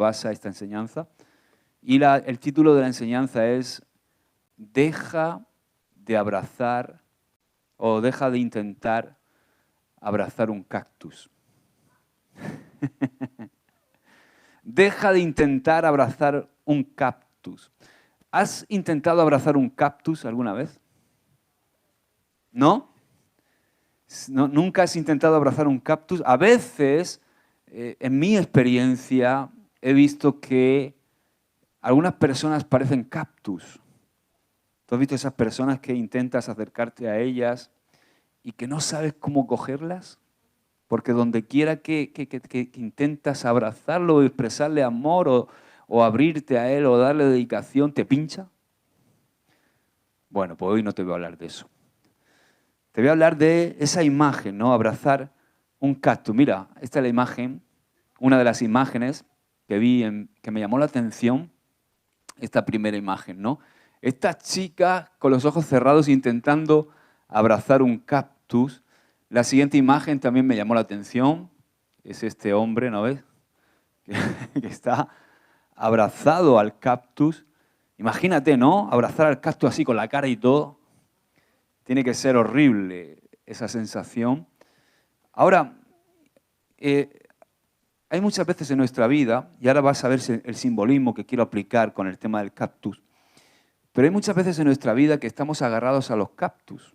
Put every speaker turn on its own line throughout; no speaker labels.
basa esta enseñanza. Y el título de la enseñanza es Deja de abrazar o deja de intentar abrazar un cactus. Deja de intentar abrazar un cactus. ¿Has intentado abrazar un cactus alguna vez? ¿No? ¿Nunca has intentado abrazar un cactus? A veces, en mi experiencia, he visto que algunas personas parecen cactus. ¿Tú has visto esas personas que intentas acercarte a ellas y que no sabes cómo cogerlas? Porque donde quiera que intentas abrazarlo o expresarle amor o abrirte a él o darle dedicación, te pincha. Bueno, pues hoy no te voy a hablar de eso. Te voy a hablar de esa imagen, ¿no? Abrazar un cactus. Mira, esta es la imagen, una de las imágenes que vi, que me llamó la atención, esta primera imagen, ¿no? Esta chica con los ojos cerrados intentando abrazar un cactus. La siguiente imagen también me llamó la atención. Es este hombre, ¿no ves? Que está abrazado al cactus. Imagínate, ¿no? Abrazar al cactus así con la cara y todo. Tiene que ser horrible esa sensación. Ahora, hay muchas veces en nuestra vida, y ahora vas a ver el simbolismo que quiero aplicar con el tema del cactus, pero hay muchas veces en nuestra vida que estamos agarrados a los cactus.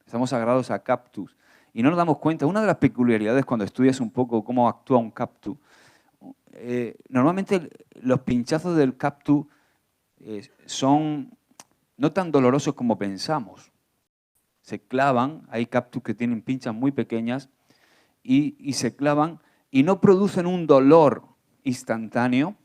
Estamos agarrados a cactus. Y no nos damos cuenta. Una de las peculiaridades cuando estudias un poco cómo actúa un cactus, normalmente los pinchazos del cactus son no tan dolorosos como pensamos. Se clavan, hay cactus que tienen pinchas muy pequeñas y se clavan y no producen un dolor instantáneo,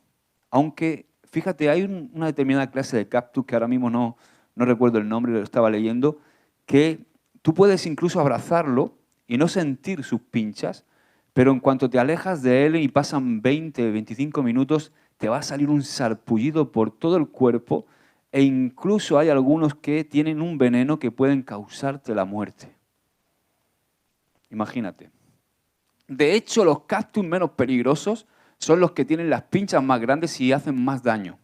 aunque, fíjate, hay una determinada clase de cactus que ahora mismo no recuerdo el nombre, lo estaba leyendo, que tú puedes incluso abrazarlo y no sentir sus pinchas, pero en cuanto te alejas de él y pasan 20, 25 minutos, te va a salir un sarpullido por todo el cuerpo e incluso hay algunos que tienen un veneno que pueden causarte la muerte. Imagínate. De hecho, los cactus menos peligrosos son los que tienen las pinchas más grandes y hacen más daño.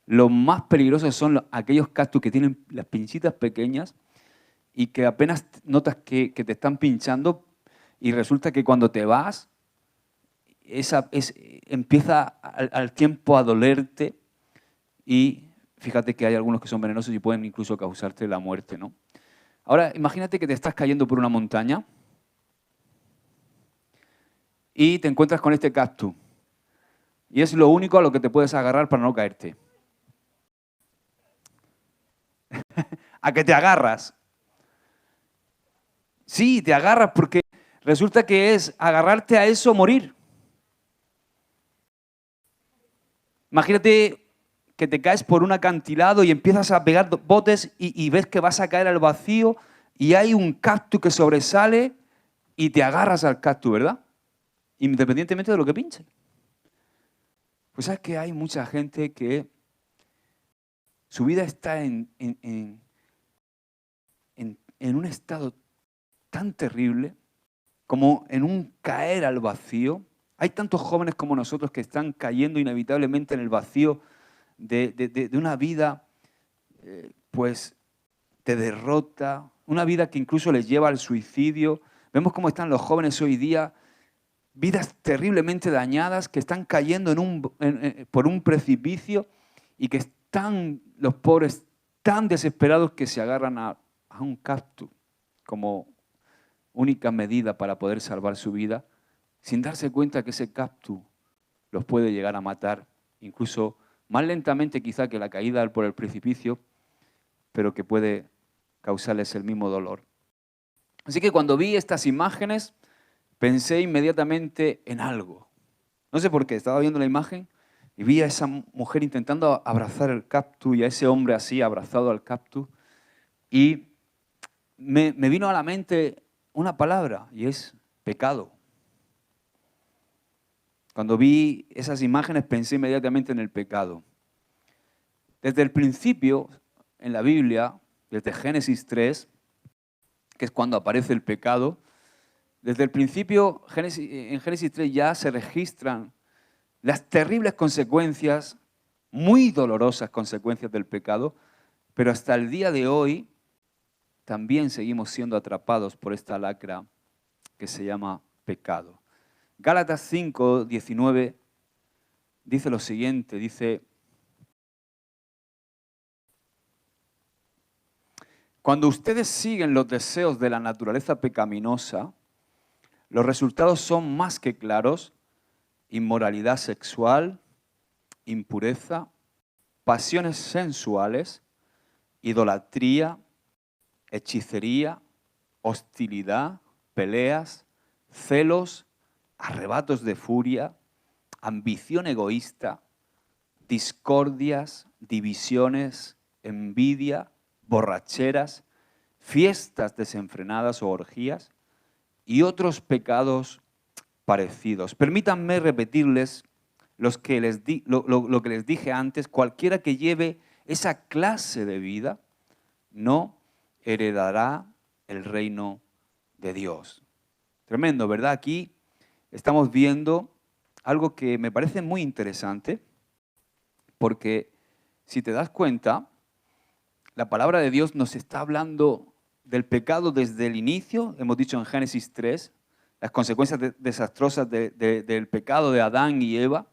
Los más peligrosos son aquellos cactus que tienen las pinchitas pequeñas y que apenas notas que te están pinchando y resulta que cuando te vas, empieza al tiempo a dolerte y fíjate que hay algunos que son venenosos y pueden incluso causarte la muerte, ¿no? Ahora, imagínate que te estás cayendo por una montaña y te encuentras con este cactus. Y es lo único a lo que te puedes agarrar para no caerte. ¿A que te agarras? Sí, te agarras porque resulta que es agarrarte a eso o morir. Imagínate que te caes por un acantilado y empiezas a pegar botes y ves que vas a caer al vacío y hay un cactus que sobresale y te agarras al cactus, ¿verdad? Independientemente de lo que pinche. Pues sabes que hay mucha gente que su vida está en un estado tan terrible como en un caer al vacío. Hay tantos jóvenes como nosotros que están cayendo inevitablemente en el vacío de una vida pues de derrota, una vida que incluso les lleva al suicidio. Vemos cómo están los jóvenes hoy día, vidas terriblemente dañadas que están cayendo por un precipicio y que están los pobres tan desesperados que se agarran a un cactus como única medida para poder salvar su vida, sin darse cuenta que ese cactus los puede llegar a matar, incluso más lentamente quizá que la caída por el precipicio, pero que puede causarles el mismo dolor. Así que cuando vi estas imágenes, pensé inmediatamente en algo. No sé por qué, estaba viendo la imagen y vi a esa mujer intentando abrazar el cactus y a ese hombre así abrazado al cactus y me vino a la mente una palabra y es pecado. Cuando vi esas imágenes pensé inmediatamente en el pecado. Desde el principio, en la Biblia, desde Génesis 3, que es cuando aparece el pecado, desde el principio, en Génesis 3 ya se registran las terribles consecuencias, muy dolorosas consecuencias del pecado, pero hasta el día de hoy también seguimos siendo atrapados por esta lacra que se llama pecado. Gálatas 5, 19 dice lo siguiente, dice: cuando ustedes siguen los deseos de la naturaleza pecaminosa, los resultados son más que claros: inmoralidad sexual, impureza, pasiones sensuales, idolatría, hechicería, hostilidad, peleas, celos, arrebatos de furia, ambición egoísta, discordias, divisiones, envidia, borracheras, fiestas desenfrenadas o orgías y otros pecados parecidos. Permítanme repetirles lo que les dije antes: cualquiera que lleve esa clase de vida no heredará el reino de Dios. Tremendo, ¿verdad? Aquí estamos viendo algo que me parece muy interesante, porque si te das cuenta, la palabra de Dios nos está hablando del pecado desde el inicio. Hemos dicho en Génesis 3, las consecuencias desastrosas del pecado de Adán y Eva,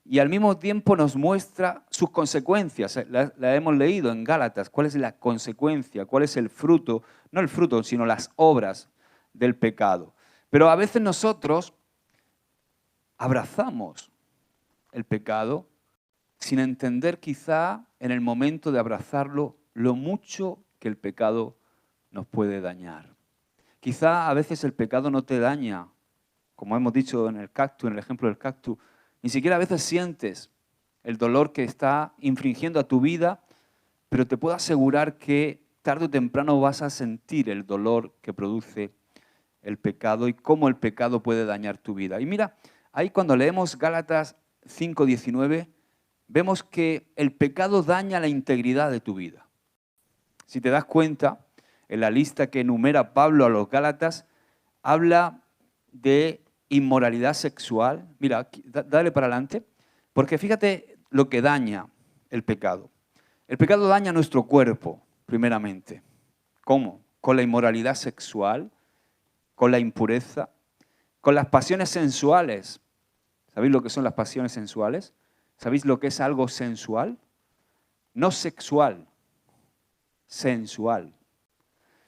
y al mismo tiempo nos muestra sus consecuencias. La hemos leído en Gálatas. ¿Cuál es la consecuencia? ¿Cuál es el fruto? No el fruto, sino las obras del pecado. Pero a veces nosotros abrazamos el pecado sin entender quizá en el momento de abrazarlo lo mucho que el pecado nos puede dañar. Quizá a veces el pecado no te daña, como hemos dicho en el cactus, en el ejemplo del cactus. Ni siquiera a veces sientes el dolor que está infringiendo a tu vida, pero te puedo asegurar que tarde o temprano vas a sentir el dolor que produce el pecado y cómo el pecado puede dañar tu vida. Y mira, ahí cuando leemos Gálatas 5:19, vemos que el pecado daña la integridad de tu vida. Si te das cuenta, en la lista que enumera Pablo a los Gálatas, habla de inmoralidad sexual. Mira, dale para adelante, porque fíjate lo que daña el pecado. El pecado daña nuestro cuerpo, primeramente. ¿Cómo? Con la inmoralidad sexual, con la impureza, con las pasiones sensuales. ¿Sabéis lo que son las pasiones sensuales? ¿Sabéis lo que es algo sensual? No sexual, sensual.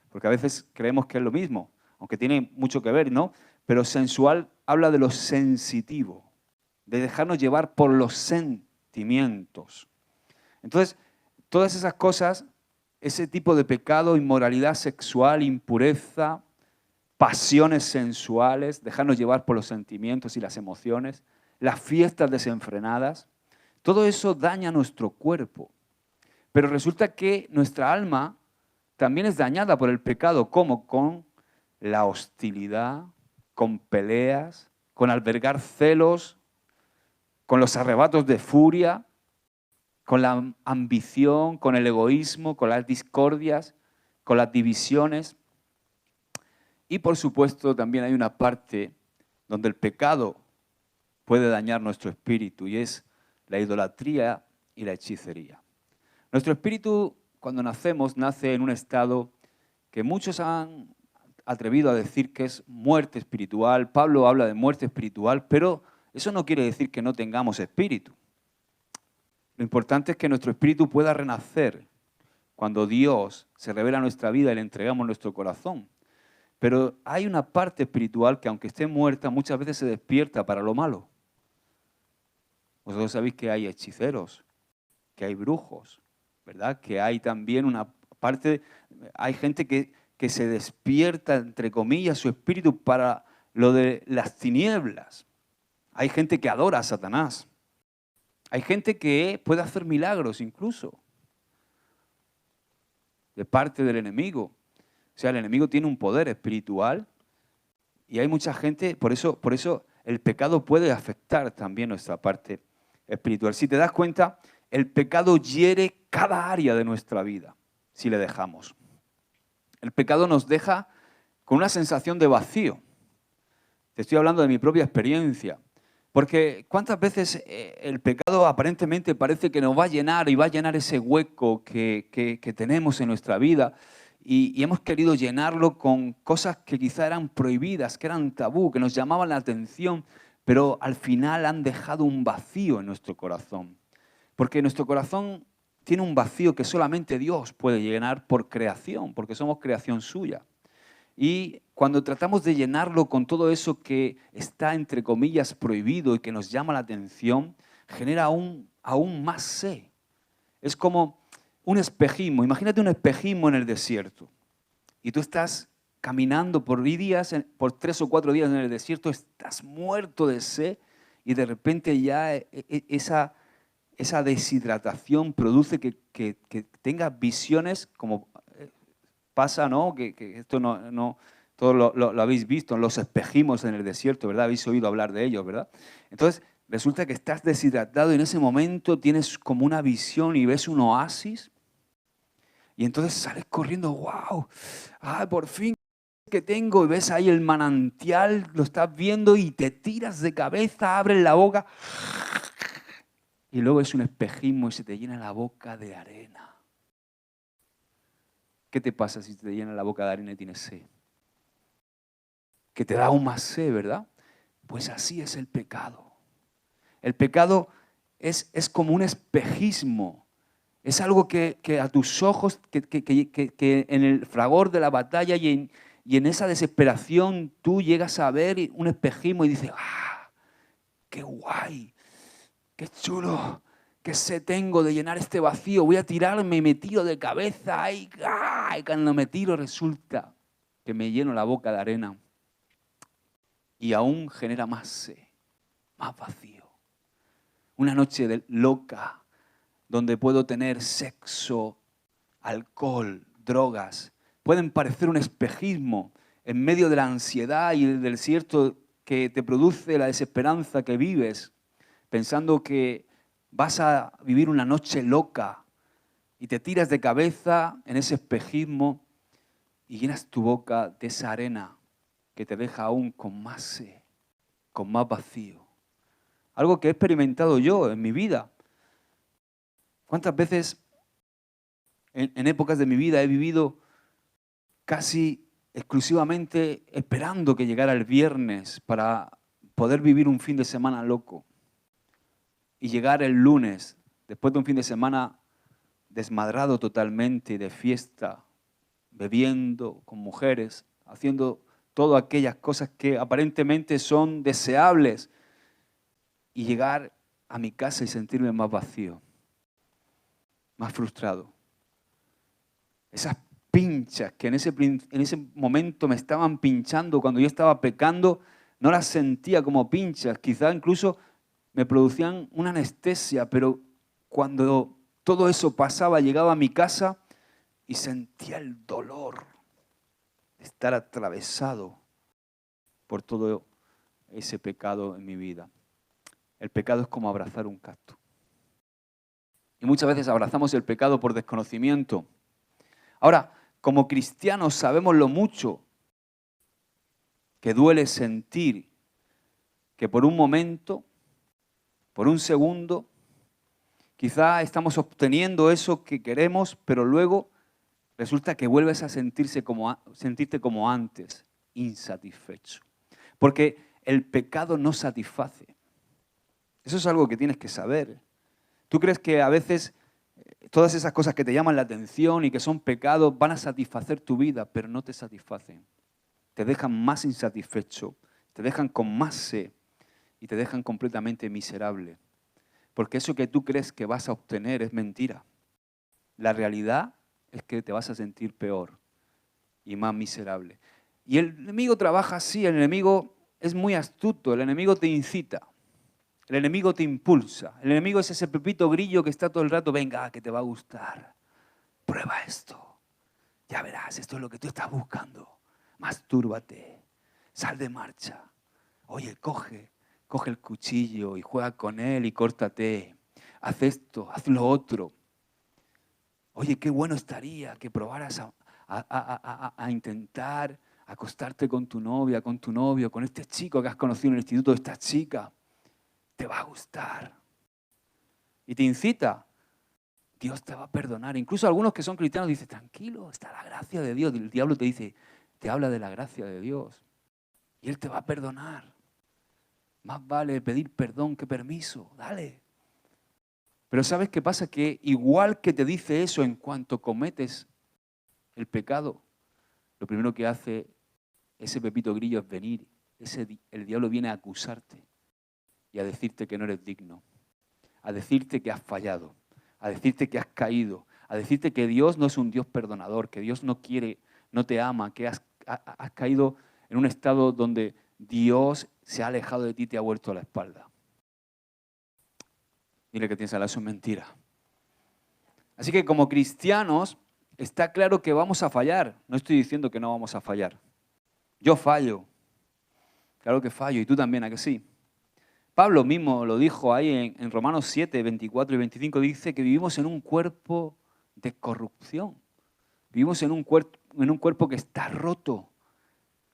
Porque a veces creemos que es lo mismo, aunque tiene mucho que ver, ¿no? Pero sensual habla de lo sensitivo, de dejarnos llevar por los sentimientos. Entonces, todas esas cosas, ese tipo de pecado, inmoralidad sexual, impureza, pasiones sensuales, dejarnos llevar por los sentimientos y las emociones, las fiestas desenfrenadas, todo eso daña nuestro cuerpo. Pero resulta que nuestra alma también es dañada por el pecado. ¿Cómo? Con la hostilidad, con peleas, con albergar celos, con los arrebatos de furia, con la ambición, con el egoísmo, con las discordias, con las divisiones. Y por supuesto también hay una parte donde el pecado puede dañar nuestro espíritu, y es la idolatría y la hechicería. Nuestro espíritu, cuando nacemos, nace en un estado que muchos han atrevido a decir que es muerte espiritual. Pablo habla de muerte espiritual, pero eso no quiere decir que no tengamos espíritu. Lo importante es que nuestro espíritu pueda renacer cuando Dios se revela a nuestra vida y le entregamos nuestro corazón. Pero hay una parte espiritual que, aunque esté muerta, muchas veces se despierta para lo malo. Vosotros sabéis que hay hechiceros, que hay brujos, ¿verdad? Que hay también una parte, hay gente que se despierta, entre comillas, su espíritu para lo de las tinieblas. Hay gente que adora a Satanás. Hay gente que puede hacer milagros incluso de parte del enemigo. O sea, el enemigo tiene un poder espiritual y hay mucha gente, por eso el pecado puede afectar también nuestra parte espiritual. Si te das cuenta, el pecado hiere cada área de nuestra vida, si le dejamos. El pecado nos deja con una sensación de vacío. Te estoy hablando de mi propia experiencia. Porque ¿cuántas veces el pecado aparentemente parece que nos va a llenar y va a llenar ese hueco que tenemos en nuestra vida y hemos querido llenarlo con cosas que quizá eran prohibidas, que eran tabú, que nos llamaban la atención, pero al final han dejado un vacío en nuestro corazón? Porque nuestro corazón tiene un vacío que solamente Dios puede llenar por creación, porque somos creación suya. Y cuando tratamos de llenarlo con todo eso que está, entre comillas, prohibido y que nos llama la atención, genera aún más sed. Es como un espejismo. Imagínate un espejismo en el desierto. Y tú estás caminando por días, por 3 o 4 días en el desierto, estás muerto de sed y de repente ya esa deshidratación produce que tengas visiones como pasa, ¿no? Que esto no todos lo habéis visto, los espejismos en el desierto, ¿verdad? Habéis oído hablar de ellos, ¿verdad? Entonces, resulta que estás deshidratado y en ese momento tienes como una visión y ves un oasis y entonces sales corriendo, ¡wow! ¡Ah, por fin que tengo! Y ves ahí el manantial, lo estás viendo y te tiras de cabeza, abres la boca y luego es un espejismo y se te llena la boca de arena. ¿Qué te pasa si te llena la boca de arena y tienes sed? Que te da aún más sed, ¿verdad? Pues así es el pecado. El pecado es como un espejismo. Es algo que a tus ojos, que en el fragor de la batalla y en esa desesperación tú llegas a ver un espejismo y dices, ¡ah! ¡Qué guay! ¡Qué chulo! ¿Qué sed tengo de llenar este vacío? Voy a tirarme y me tiro de cabeza. Y cuando me tiro resulta que me lleno la boca de arena. Y aún genera más sed, más vacío. Una noche loca donde puedo tener sexo, alcohol, drogas. Pueden parecer un espejismo en medio de la ansiedad y el desierto que te produce la desesperanza que vives, pensando que vas a vivir una noche loca y te tiras de cabeza en ese espejismo y llenas tu boca de esa arena que te deja aún con más sed, con más vacío. Algo que he experimentado yo en mi vida. ¿Cuántas veces en épocas de mi vida he vivido casi exclusivamente esperando que llegara el viernes para poder vivir un fin de semana loco? Y llegar el lunes, después de un fin de semana desmadrado totalmente, de fiesta, bebiendo con mujeres, haciendo todas aquellas cosas que aparentemente son deseables, y llegar a mi casa y sentirme más vacío, más frustrado. Esas pinchas que en ese momento me estaban pinchando cuando yo estaba pecando, no las sentía como pinchas, quizá incluso me producían una anestesia, pero cuando todo eso pasaba, llegaba a mi casa y sentía el dolor de estar atravesado por todo ese pecado en mi vida. El pecado es como abrazar un cactus. Y muchas veces abrazamos el pecado por desconocimiento. Ahora, como cristianos sabemos lo mucho que duele sentir que por un momento, por un segundo, quizá estamos obteniendo eso que queremos, pero luego resulta que vuelves a sentirte como antes, insatisfecho. Porque el pecado no satisface. Eso es algo que tienes que saber. ¿Tú crees que a veces todas esas cosas que te llaman la atención y que son pecados van a satisfacer tu vida, pero no te satisfacen? Te dejan más insatisfecho, te dejan con más sed y te dejan completamente miserable. Porque eso que tú crees que vas a obtener es mentira. La realidad es que te vas a sentir peor y más miserable. Y el enemigo trabaja así, el enemigo es muy astuto, el enemigo te incita. El enemigo te impulsa. El enemigo es ese pepito grillo que está todo el rato, venga, que te va a gustar. Prueba esto. Ya verás, esto es lo que tú estás buscando. Mastúrbate. Sal de marcha. Oye, coge el cuchillo y juega con él y córtate. Haz esto, haz lo otro. Oye, qué bueno estaría que probaras a intentar acostarte con tu novia, con tu novio, con este chico que has conocido en el instituto, esta chica. te va a gustar. Y te incita. Dios te va a perdonar. Incluso algunos que son cristianos dicen, tranquilo, está la gracia de Dios. Y el diablo te dice, te habla de la gracia de Dios. Y Él te va a perdonar. Más vale pedir perdón que permiso. Dale. Pero ¿sabes qué pasa? Que igual que te dice eso en cuanto cometes el pecado, lo primero que hace ese Pepito Grillo es venir. El diablo viene a acusarte y a decirte que no eres digno, a decirte que has fallado, a decirte que has caído, a decirte que Dios no es un Dios perdonador, que Dios no quiere, no te ama, que has caído en un estado donde Dios se ha alejado de ti y te ha vuelto a la espalda. Dile que tienes al lado, eso es mentira. Así que como cristianos, está claro que vamos a fallar. No estoy diciendo que no vamos a fallar. Yo fallo. Claro que fallo, y tú también, ¿a que sí? Pablo mismo lo dijo ahí en Romanos 7, 24 y 25, dice que vivimos en un cuerpo de corrupción. Vivimos en un cuerpo que está roto.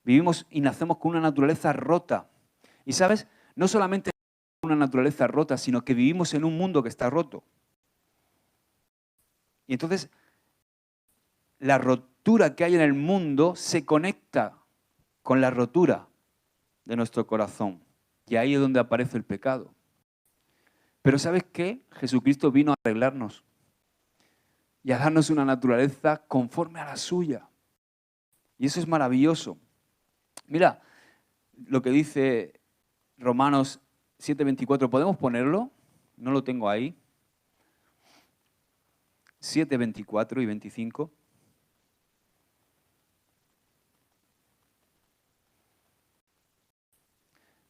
Vivimos y nacemos con una naturaleza rota. Y ¿sabes? No solamente una naturaleza rota, sino que vivimos en un mundo que está roto. Y entonces, la rotura que hay en el mundo se conecta con la rotura de nuestro corazón. Y ahí es donde aparece el pecado. Pero ¿sabes qué? Jesucristo vino a arreglarnos y a darnos una naturaleza conforme a la suya. Y eso es maravilloso. Mira lo que dice Romanos 7:24. ¿Podemos ponerlo? No lo tengo ahí. 7:24 y 25.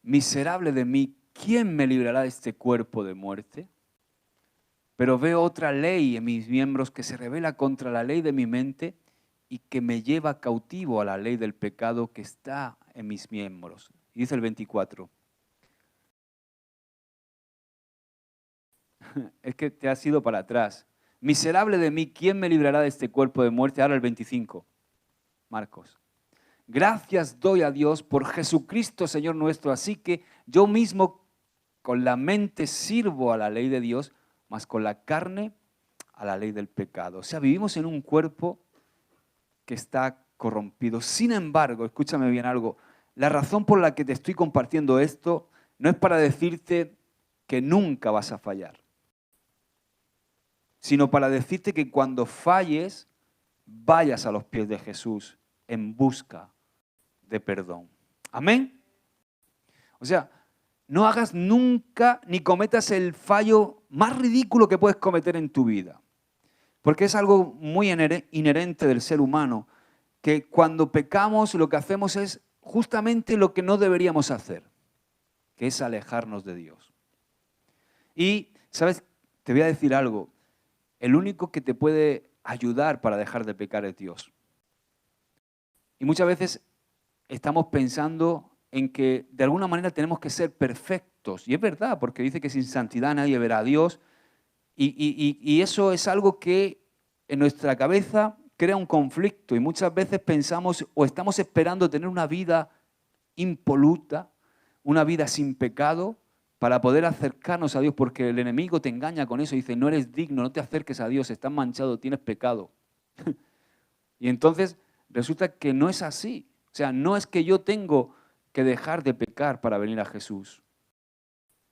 Miserable de mí, ¿quién me librará de este cuerpo de muerte? Pero veo otra ley en mis miembros que se rebela contra la ley de mi mente y que me lleva cautivo a la ley del pecado que está en mis miembros. Y dice el 24. Es que te has ido para atrás. Miserable de mí, ¿quién me librará de este cuerpo de muerte? Ahora el 25. Marcos. Gracias doy a Dios por Jesucristo, Señor nuestro. Así que yo mismo con la mente sirvo a la ley de Dios, mas con la carne a la ley del pecado. O sea, vivimos en un cuerpo que está corrompido. Sin embargo, escúchame bien algo, la razón por la que te estoy compartiendo esto no es para decirte que nunca vas a fallar, sino para decirte que cuando falles, vayas a los pies de Jesús en busca de perdón. Amén. O sea, no hagas nunca ni cometas el fallo más ridículo que puedes cometer en tu vida. Porque es algo muy inherente del ser humano, que cuando pecamos lo que hacemos es justamente lo que no deberíamos hacer, que es alejarnos de Dios. Y, ¿sabes? Te voy a decir algo. El único que te puede ayudar para dejar de pecar es Dios. Y muchas veces estamos pensando en que de alguna manera tenemos que ser perfectos. Y es verdad, porque dice que sin santidad nadie verá a Dios. Y eso es algo que en nuestra cabeza crea un conflicto. Y muchas veces pensamos o estamos esperando tener una vida impoluta, una vida sin pecado, para poder acercarnos a Dios, porque el enemigo te engaña con eso y dice, no eres digno, no te acerques a Dios, estás manchado, tienes pecado. Y entonces resulta que no es así. O sea, no es que yo tengo que dejar de pecar para venir a Jesús.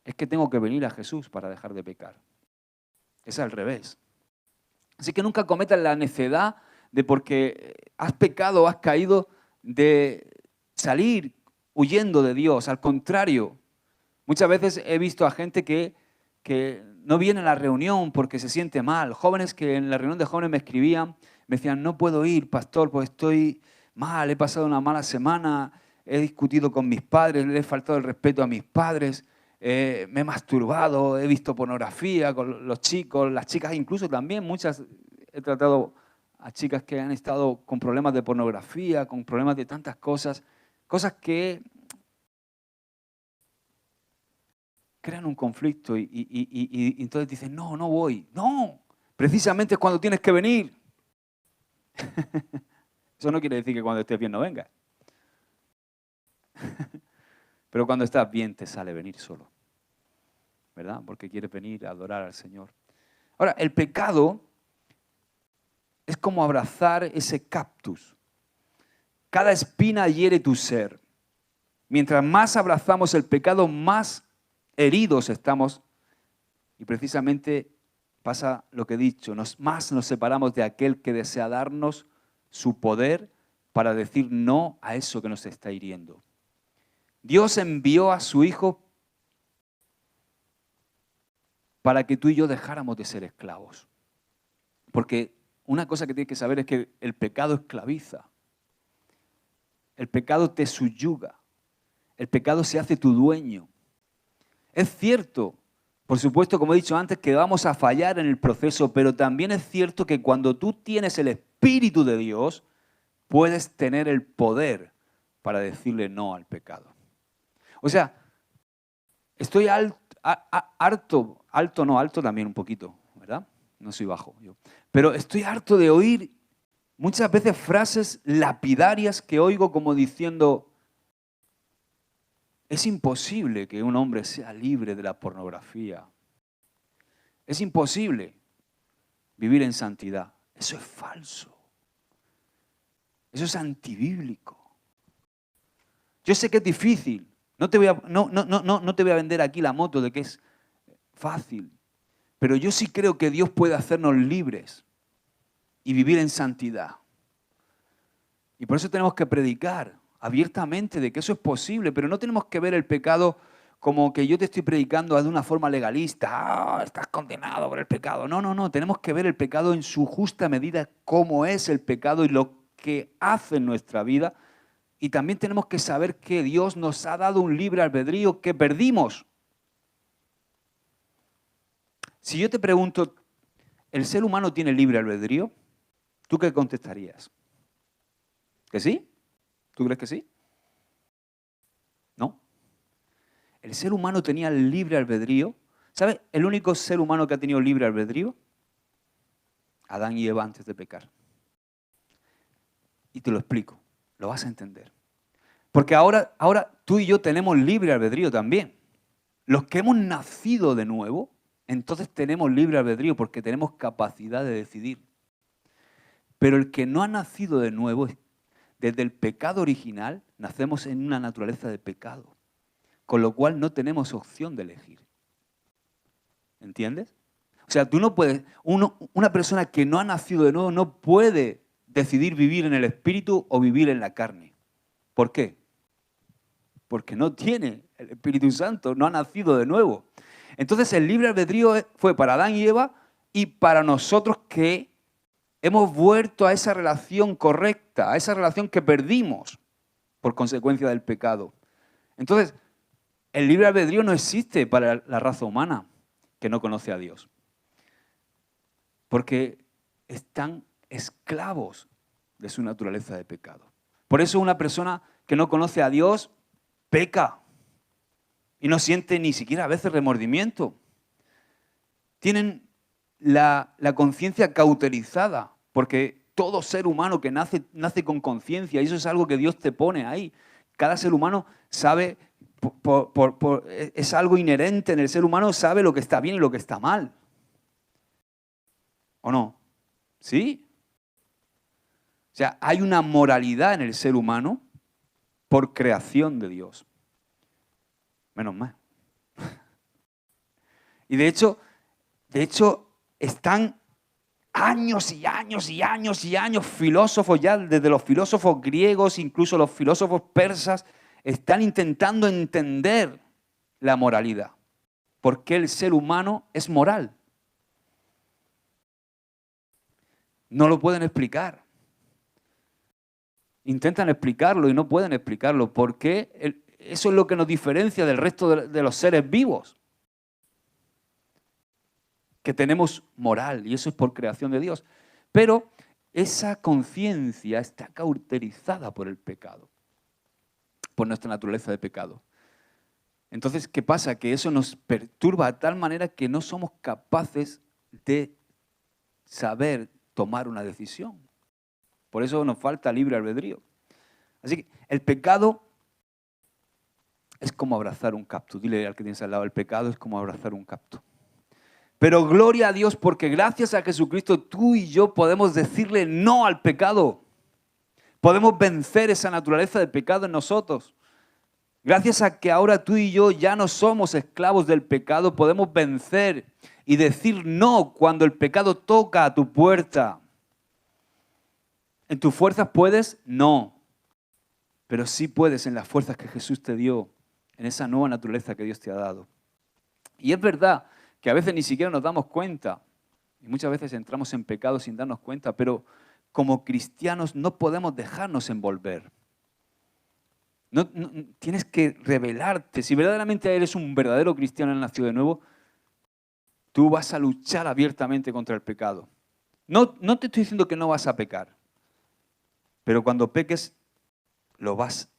Es que tengo que venir a Jesús para dejar de pecar. Es al revés. Así que nunca cometas la necedad de porque has pecado o has caído de salir huyendo de Dios. Al contrario, muchas veces he visto a gente que no viene a la reunión porque se siente mal. Jóvenes que en la reunión de jóvenes me escribían, me decían, no puedo ir, pastor, pues estoy mal, he pasado una mala semana, he discutido con mis padres, le he faltado el respeto a mis padres, me he masturbado, he visto pornografía con los chicos, las chicas incluso también, muchas, he tratado a chicas que han estado con problemas de pornografía, con problemas de tantas cosas, cosas que crean un conflicto y entonces dicen, no, no voy. No, precisamente es cuando tienes que venir. Eso no quiere decir que cuando estés bien no vengas. Pero cuando estás bien te sale venir solo. ¿verdad? Porque quieres venir a adorar al Señor. Ahora, el pecado es como abrazar ese cactus. Cada espina hiere tu ser. Mientras más abrazamos el pecado, más heridos estamos. Y precisamente pasa lo que he dicho, más nos separamos de aquel que desea darnos su poder para decir no a eso que nos está hiriendo. Dios envió a su Hijo para que tú y yo dejáramos de ser esclavos. Porque una cosa que tienes que saber es que el pecado esclaviza. El pecado te subyuga. El pecado se hace tu dueño. Es cierto, por supuesto, como he dicho antes, que vamos a fallar en el proceso, pero también es cierto que cuando tú tienes el Espíritu de Dios, puedes tener el poder para decirle no al pecado. O sea, estoy alto también un poquito, ¿verdad? No soy bajo yo. Pero estoy harto de oír muchas veces frases lapidarias que oigo como diciendo, es imposible que un hombre sea libre de la pornografía. Es imposible vivir en santidad. Eso es falso. Eso es antibíblico. Yo sé que es difícil. No te voy a vender aquí la moto de que es fácil. Pero yo sí creo que Dios puede hacernos libres y vivir en santidad. Y por eso tenemos que predicar abiertamente de que eso es posible, pero no tenemos que ver el pecado como que yo te estoy predicando de una forma legalista. Ah, estás condenado por el pecado. No. Tenemos que ver el pecado en su justa medida, cómo es el pecado y lo que hace en nuestra vida. Y también tenemos que saber que Dios nos ha dado un libre albedrío que perdimos. Si yo te pregunto, ¿el ser humano tiene libre albedrío? ¿Tú qué contestarías? ¿Que sí? ¿Tú crees que sí? No. El ser humano tenía libre albedrío. ¿Sabes? El único ser humano que ha tenido libre albedrío, Adán y Eva antes de pecar. Y te lo explico, lo vas a entender. Porque ahora tú y yo tenemos libre albedrío también. Los que hemos nacido de nuevo, entonces tenemos libre albedrío porque tenemos capacidad de decidir. Pero el que no ha nacido de nuevo, desde el pecado original, nacemos en una naturaleza de pecado. Con lo cual no tenemos opción de elegir. ¿Entiendes? O sea, tú no puedes, una persona que no ha nacido de nuevo no puede decidir vivir en el Espíritu o vivir en la carne. ¿Por qué? Porque no tiene el Espíritu Santo, no ha nacido de nuevo. Entonces el libre albedrío fue para Adán y Eva y para nosotros que hemos vuelto a esa relación correcta, a esa relación que perdimos por consecuencia del pecado. Entonces, el libre albedrío no existe para la raza humana que no conoce a Dios. Porque están esclavos de su naturaleza de pecado. Por eso una persona que no conoce a Dios peca y no siente ni siquiera a veces remordimiento. Tienen la conciencia cauterizada, porque todo ser humano que nace con conciencia, y eso es algo que Dios te pone ahí. Cada ser humano sabe, es algo inherente en el ser humano, sabe lo que está bien y lo que está mal. ¿O no? ¿Sí? O sea, hay una moralidad en el ser humano por creación de Dios. Menos mal. Y de hecho, están años y años y años y años filósofos ya, desde los filósofos griegos, incluso los filósofos persas, están intentando entender la moralidad. ¿Por qué el ser humano es moral? No lo pueden explicar. Intentan explicarlo y no pueden explicarlo. ¿Por qué? Eso es lo que nos diferencia del resto de los seres vivos. Que tenemos moral, y eso es por creación de Dios. Pero esa conciencia está cauterizada por el pecado, por nuestra naturaleza de pecado. Entonces, ¿qué pasa? Que eso nos perturba de tal manera que no somos capaces de saber tomar una decisión. Por eso nos falta libre albedrío. Así que el pecado es como abrazar un cactus. Dile al que tienes al lado, el pecado es como abrazar un cactus. Pero gloria a Dios porque gracias a Jesucristo tú y yo podemos decirle no al pecado. Podemos vencer esa naturaleza de pecado en nosotros. Gracias a que ahora tú y yo ya no somos esclavos del pecado, podemos vencer y decir no cuando el pecado toca a tu puerta. ¿En tus fuerzas puedes? No. Pero sí puedes en las fuerzas que Jesús te dio, en esa nueva naturaleza que Dios te ha dado. Y es verdad que a veces ni siquiera nos damos cuenta, y muchas veces entramos en pecado sin darnos cuenta, pero como cristianos no podemos dejarnos envolver. No, tienes que rebelarte. Si verdaderamente eres un verdadero cristiano nacido de nuevo, tú vas a luchar abiertamente contra el pecado. No te estoy diciendo que no vas a pecar, pero cuando peques lo vas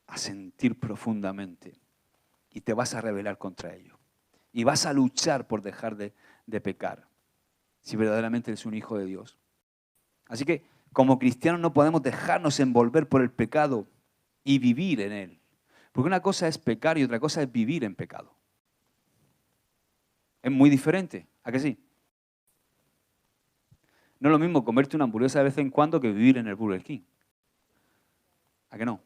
a sentir profundamente y te vas a rebelar contra ello. Y vas a luchar por dejar de pecar, si verdaderamente eres un hijo de Dios. Así que como cristianos no podemos dejarnos envolver por el pecado y vivir en él. Porque una cosa es pecar y otra cosa es vivir en pecado. Es muy diferente, ¿a que sí? No es lo mismo comerte una hamburguesa de vez en cuando que vivir en el Burger King. ¿A que no?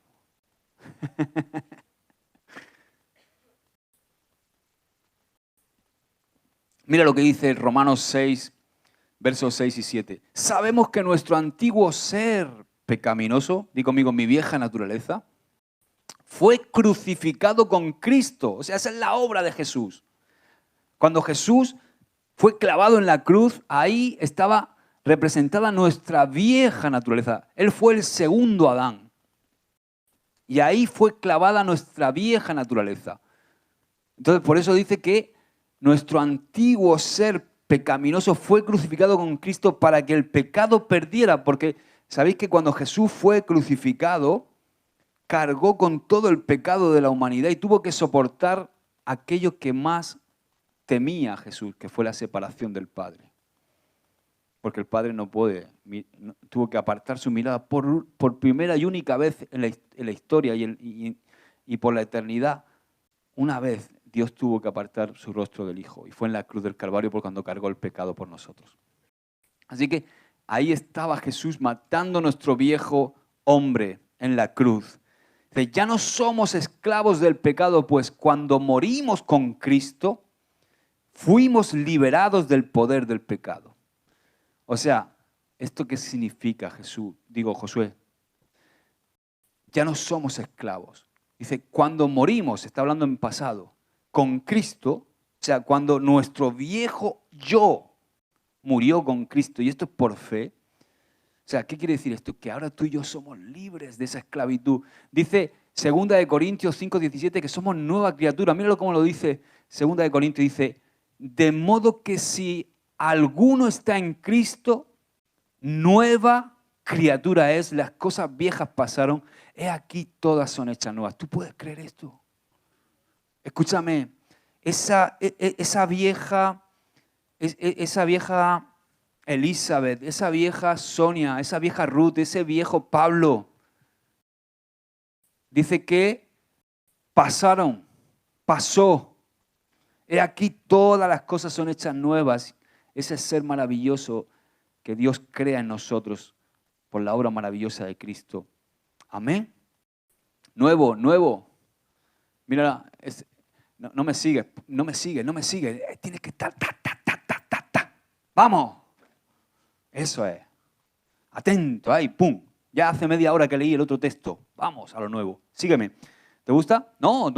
Mira lo que dice Romanos 6, versos 6 y 7. Sabemos que nuestro antiguo ser pecaminoso, di conmigo, mi vieja naturaleza, fue crucificado con Cristo. O sea, esa es la obra de Jesús. Cuando Jesús fue clavado en la cruz, ahí estaba representada nuestra vieja naturaleza. Él fue el segundo Adán. Y ahí fue clavada nuestra vieja naturaleza. Entonces, por eso dice que nuestro antiguo ser pecaminoso fue crucificado con Cristo para que el pecado perdiera. Porque sabéis que cuando Jesús fue crucificado, cargó con todo el pecado de la humanidad y tuvo que soportar aquello que más temía a Jesús, que fue la separación del Padre. Porque el Padre tuvo que apartar su mirada por primera y única vez en la historia y por la eternidad. Una vez Dios tuvo que apartar su rostro del Hijo y fue en la cruz del Calvario por cuando cargó el pecado por nosotros. Así que ahí estaba Jesús matando nuestro viejo hombre en la cruz. Ya no somos esclavos del pecado, pues cuando morimos con Cristo, fuimos liberados del poder del pecado. O sea, ¿esto qué significa, Josué? Ya no somos esclavos. Dice, cuando morimos, está hablando en pasado, con Cristo, o sea, cuando nuestro viejo yo murió con Cristo, y esto es por fe. O sea, ¿qué quiere decir esto? Que ahora tú y yo somos libres de esa esclavitud. Dice 2 Corintios 5:17 que somos nueva criatura. Míralo cómo lo dice 2 Corintios. Dice, de modo que si alguno está en Cristo, nueva criatura es, las cosas viejas pasaron, he aquí todas son hechas nuevas. ¿Tú puedes creer esto? Escúchame, esa vieja Elizabeth, esa vieja Sonia, esa vieja Ruth, ese viejo Pablo, dice que pasó. He aquí todas las cosas son hechas nuevas. Ese ser maravilloso que Dios crea en nosotros por la obra maravillosa de Cristo. Amén. Nuevo. Mira, no me sigue. Tienes que estar, Vamos. Eso es. Atento, ahí, pum. Ya hace media hora que leí el otro texto. Vamos a lo nuevo. Sígueme. ¿Te gusta? No.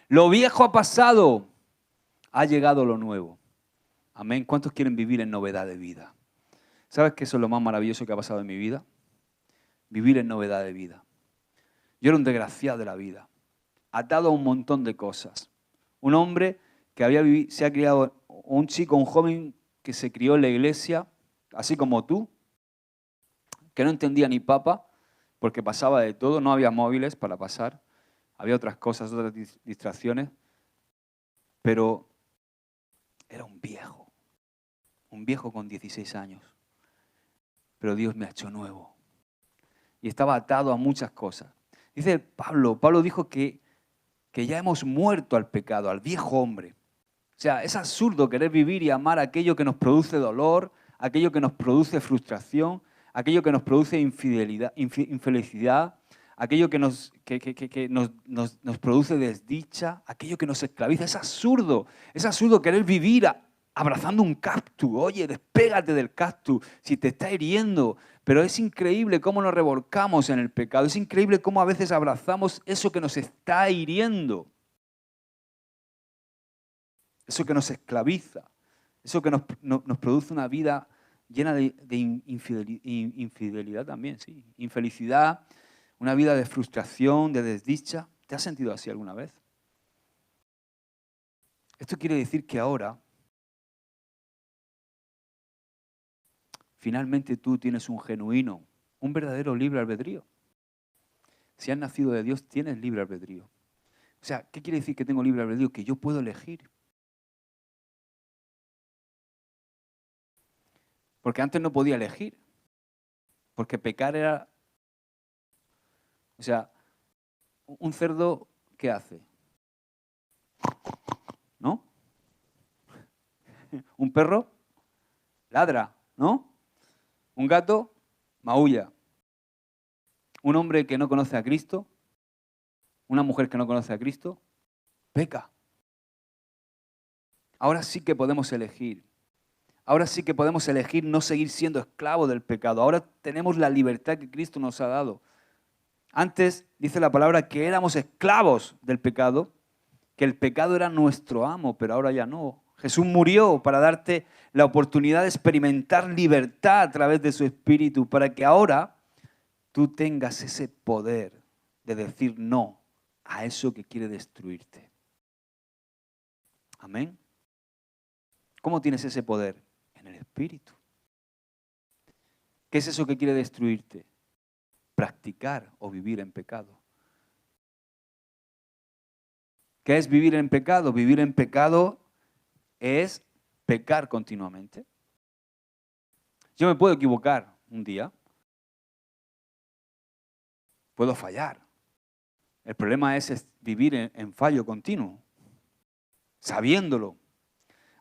Lo viejo ha pasado. Ha llegado lo nuevo. Amén. ¿Cuántos quieren vivir en novedad de vida? ¿Sabes qué es lo más maravilloso que ha pasado en mi vida? Vivir en novedad de vida. Yo era un desgraciado de la vida, atado a un montón de cosas. Un hombre que se ha criado, un joven que se crió en la iglesia, así como tú, que no entendía ni papa, porque pasaba de todo, no había móviles para pasar, había otras cosas, otras distracciones, pero era un viejo con 16 años. Pero Dios me ha hecho nuevo. Y estaba atado a muchas cosas. Dice Pablo dijo que que ya hemos muerto al pecado, al viejo hombre. O sea, es absurdo querer vivir y amar aquello que nos produce dolor, aquello que nos produce frustración, aquello que nos produce infelicidad, aquello que nos produce desdicha, aquello que nos esclaviza. Es absurdo querer vivir abrazando un cactus. Oye, despégate del cactus si te está hiriendo. Pero es increíble cómo nos revolcamos en el pecado. Es increíble cómo a veces abrazamos eso que nos está hiriendo. Eso que nos esclaviza. Eso que nos produce una vida llena de infidelidad también, sí. Infelicidad, una vida de frustración, de desdicha. ¿Te has sentido así alguna vez? Esto quiere decir que ahora finalmente tú tienes un genuino, un verdadero libre albedrío. Si has nacido de Dios, tienes libre albedrío. O sea, ¿qué quiere decir que tengo libre albedrío? Que yo puedo elegir. Porque antes no podía elegir. Porque pecar era... O sea, un cerdo, ¿qué hace? ¿No? Un perro ladra, ¿no? Un gato maulla. Un hombre que no conoce a Cristo, una mujer que no conoce a Cristo, peca. Ahora sí que podemos elegir. Ahora sí que podemos elegir no seguir siendo esclavos del pecado. Ahora tenemos la libertad que Cristo nos ha dado. Antes dice la palabra que éramos esclavos del pecado, que el pecado era nuestro amo, pero ahora ya no. Jesús murió para darte la oportunidad de experimentar libertad a través de su Espíritu, para que ahora tú tengas ese poder de decir no a eso que quiere destruirte. Amén. ¿Cómo tienes ese poder? En el Espíritu. ¿Qué es eso que quiere destruirte? Practicar o vivir en pecado. ¿Qué es vivir en pecado? Vivir en pecado es pecar continuamente. Yo me puedo equivocar un día. Puedo fallar. El problema es vivir en fallo continuo, sabiéndolo.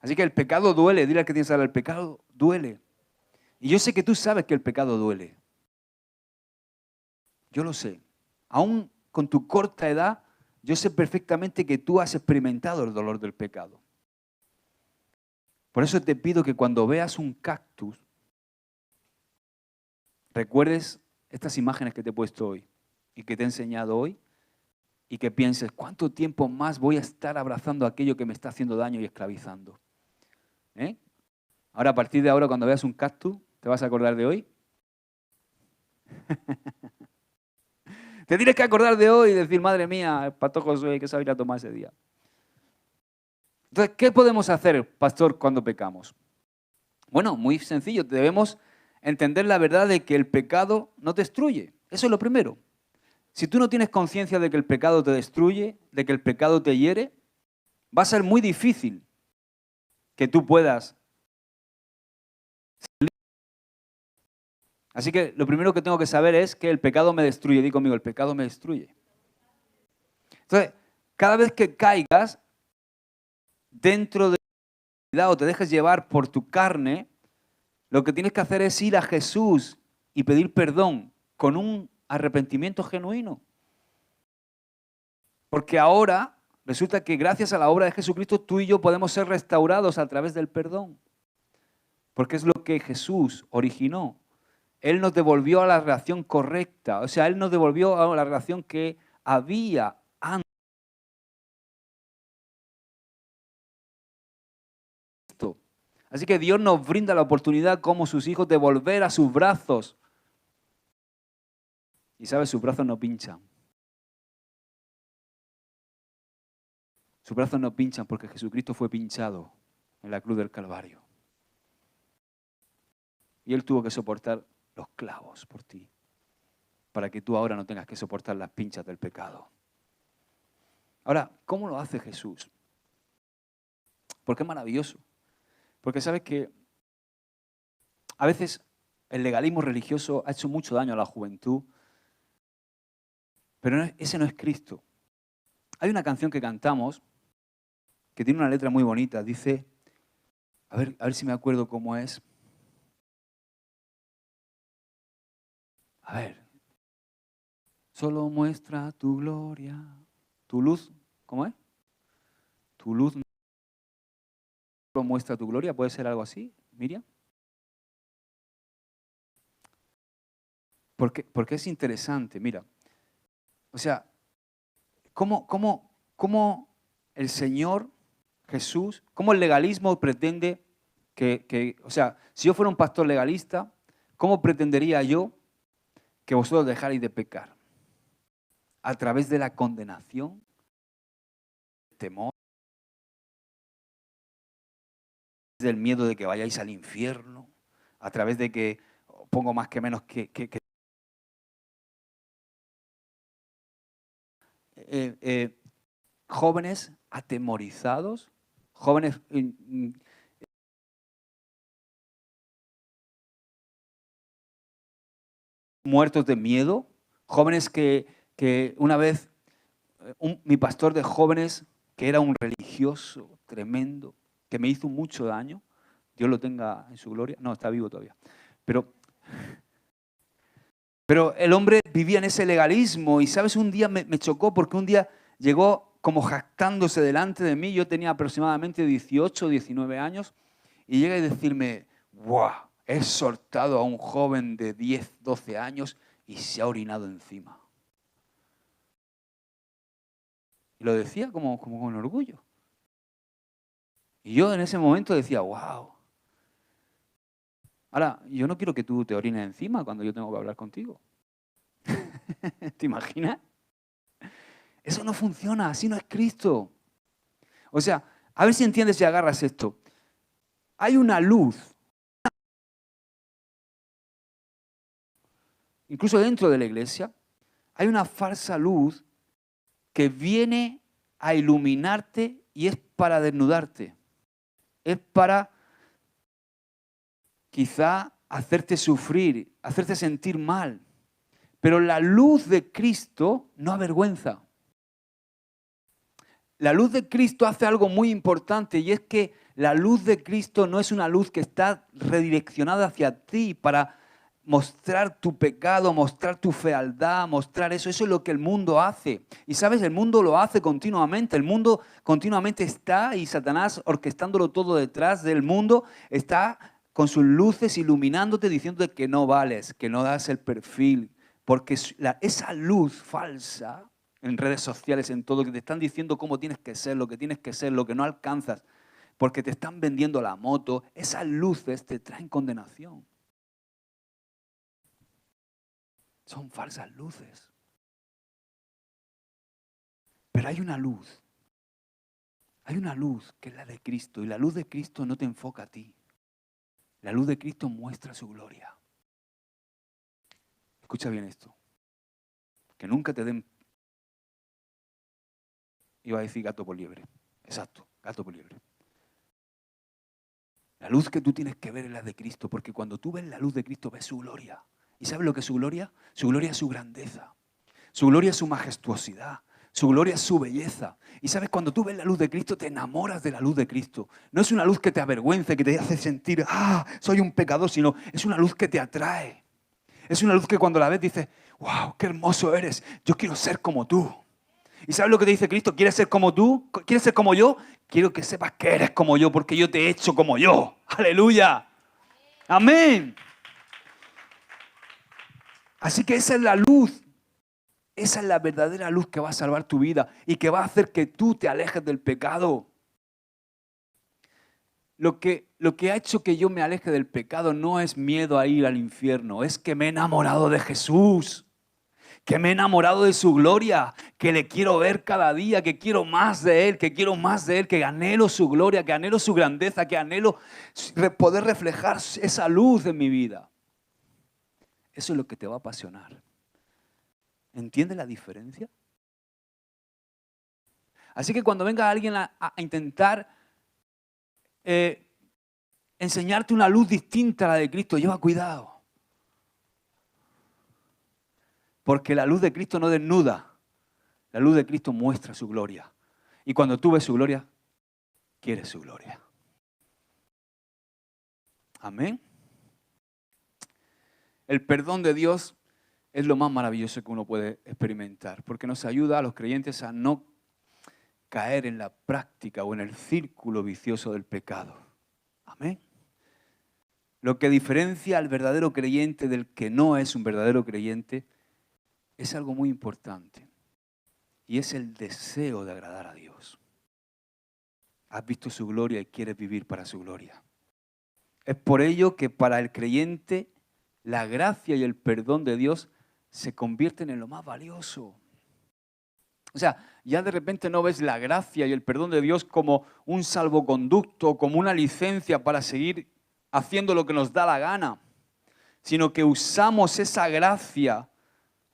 Así que el pecado duele. Dile al que tienes al lado, el pecado duele. Y yo sé que tú sabes que el pecado duele. Yo lo sé. Aún con tu corta edad, yo sé perfectamente que tú has experimentado el dolor del pecado. Por eso te pido que cuando veas un cactus, recuerdes estas imágenes que te he puesto hoy y que te he enseñado hoy y que pienses, ¿cuánto tiempo más voy a estar abrazando aquello que me está haciendo daño y esclavizando? Ahora, a partir de ahora, cuando veas un cactus, ¿te vas a acordar de hoy? Te tienes que acordar de hoy y decir, madre mía, el pastor Josué, que saber ir a tomar ese día. Entonces, ¿qué podemos hacer, pastor, cuando pecamos? Bueno, muy sencillo. Debemos entender la verdad de que el pecado no te destruye. Eso es lo primero. Si tú no tienes conciencia de que el pecado te destruye, de que el pecado te hiere, va a ser muy difícil que tú puedas. Así que lo primero que tengo que saber es que el pecado me destruye. Di conmigo, el pecado me destruye. Entonces, cada vez que caigas dentro de la o te dejes llevar por tu carne, lo que tienes que hacer es ir a Jesús y pedir perdón con un arrepentimiento genuino. Porque ahora resulta que gracias a la obra de Jesucristo tú y yo podemos ser restaurados a través del perdón. Porque es lo que Jesús originó. Él nos devolvió a la relación correcta. O sea, Él nos devolvió a la relación que había antes. Así que Dios nos brinda la oportunidad como sus hijos de volver a sus brazos. Y sabes, sus brazos no pinchan. Sus brazos no pinchan porque Jesucristo fue pinchado en la cruz del Calvario. Y Él tuvo que soportar los clavos por ti, para que tú ahora no tengas que soportar las pinchas del pecado. Ahora, ¿cómo lo hace Jesús? Porque es maravilloso. Porque sabes que a veces el legalismo religioso ha hecho mucho daño a la juventud, pero ese no es Cristo. Hay una canción que cantamos que tiene una letra muy bonita. Dice, a ver si me acuerdo cómo es. A ver. Solo muestra tu gloria, tu luz. ¿Cómo es? Tu luz solo muestra tu gloria. ¿Puede ser algo así, Miriam? Porque es interesante, mira. O sea, ¿cómo el Señor Jesús, cómo el legalismo pretende o sea, si yo fuera un pastor legalista, ¿cómo pretendería yo que vosotros dejarais de pecar? A través de la condenación, temor, del miedo de que vayáis al infierno, a través de que pongo más que menos jóvenes atemorizados, jóvenes muertos de miedo, jóvenes que una vez, mi pastor de jóvenes, que era un religioso tremendo, que me hizo mucho daño, Dios lo tenga en su gloria, no, está vivo todavía, pero el hombre vivía en ese legalismo y, ¿sabes? Un día me chocó porque un día llegó como jactándose delante de mí, yo tenía aproximadamente 18 o 19 años, y llega a decirme, ¡guau! He soltado a un joven de 10, 12 años y se ha orinado encima. Y lo decía como con orgullo. Y yo en ese momento decía, ¡wow! Ahora, yo no quiero que tú te orines encima cuando yo tengo que hablar contigo. ¿Te imaginas? Eso no funciona, así no es Cristo. O sea, a ver si entiendes y agarras esto. Hay una luz, incluso dentro de la iglesia, hay una falsa luz que viene a iluminarte y es para desnudarte. Es para quizá hacerte sufrir, hacerte sentir mal. Pero la luz de Cristo no avergüenza. La luz de Cristo hace algo muy importante y es que la luz de Cristo no es una luz que está redireccionada hacia ti para mostrar tu pecado, mostrar tu fealdad, mostrar eso. Eso es lo que el mundo hace. Y sabes, el mundo lo hace continuamente. El mundo continuamente está, y Satanás, orquestándolo todo detrás del mundo, está con sus luces iluminándote, diciéndote que no vales, que no das el perfil. Porque esa luz falsa en redes sociales, en todo, que te están diciendo cómo tienes que ser, lo que tienes que ser, lo que no alcanzas, porque te están vendiendo la moto, esas luces te traen condenación. Son falsas luces. Pero hay una luz que es la de Cristo, y la luz de Cristo no te enfoca a ti. La luz de Cristo muestra su gloria. Escucha bien esto. Que nunca te den... Iba a decir gato por liebre. Exacto, gato por liebre. La luz que tú tienes que ver es la de Cristo, porque cuando tú ves la luz de Cristo, ves su gloria. ¿Y sabes lo que es su gloria? Su gloria es su grandeza. Su gloria es su majestuosidad. Su gloria es su belleza. Y sabes, cuando tú ves la luz de Cristo, te enamoras de la luz de Cristo. No es una luz que te avergüence, que te hace sentir, soy un pecador, sino es una luz que te atrae. Es una luz que cuando la ves dices, wow, qué hermoso eres, yo quiero ser como tú. ¿Y sabes lo que te dice Cristo? ¿Quieres ser como tú? ¿Quieres ser como yo? Quiero que sepas que eres como yo, porque yo te he hecho como yo. ¡Aleluya! ¡Amén! Así que esa es la luz. Esa es la verdadera luz que va a salvar tu vida y que va a hacer que tú te alejes del pecado. Lo que ha hecho que yo me aleje del pecado no es miedo a ir al infierno, es que me he enamorado de Jesús. Que me he enamorado de su gloria, que le quiero ver cada día, que quiero más de Él, que quiero más de Él, que anhelo su gloria, que anhelo su grandeza, que anhelo poder reflejar esa luz en mi vida. Eso es lo que te va a apasionar. ¿Entiendes la diferencia? Así que cuando venga alguien a intentar enseñarte una luz distinta a la de Cristo, lleva cuidado. Porque la luz de Cristo no desnuda. La luz de Cristo muestra su gloria. Y cuando tú ves su gloria, quieres su gloria. Amén. El perdón de Dios es lo más maravilloso que uno puede experimentar, porque nos ayuda a los creyentes a no caer en la práctica o en el círculo vicioso del pecado. Amén. Lo que diferencia al verdadero creyente del que no es un verdadero creyente es algo muy importante, y es el deseo de agradar a Dios. Has visto su gloria y quieres vivir para su gloria. Es por ello que para el creyente la gracia y el perdón de Dios se convierten en lo más valioso. O sea, ya de repente no ves la gracia y el perdón de Dios como un salvoconducto, como una licencia para seguir haciendo lo que nos da la gana, sino que usamos esa gracia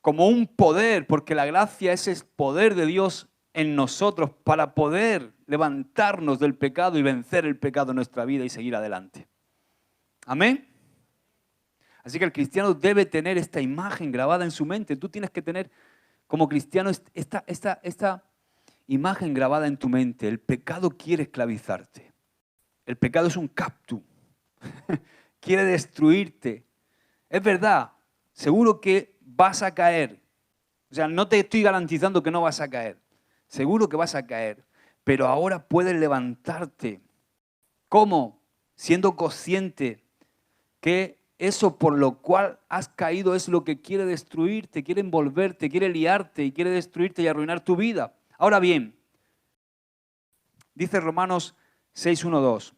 como un poder, porque la gracia es el poder de Dios en nosotros para poder levantarnos del pecado y vencer el pecado en nuestra vida y seguir adelante. Amén. Así que el cristiano debe tener esta imagen grabada en su mente. Tú tienes que tener como cristiano esta imagen grabada en tu mente. El pecado quiere esclavizarte. El pecado es un captu. Quiere destruirte. Es verdad, seguro que vas a caer. O sea, no te estoy garantizando que no vas a caer. Seguro que vas a caer. Pero ahora puedes levantarte. ¿Cómo? Siendo consciente que eso por lo cual has caído es lo que quiere destruirte, quiere envolverte, quiere liarte y quiere destruirte y arruinar tu vida. Ahora bien, dice Romanos 6:1-2.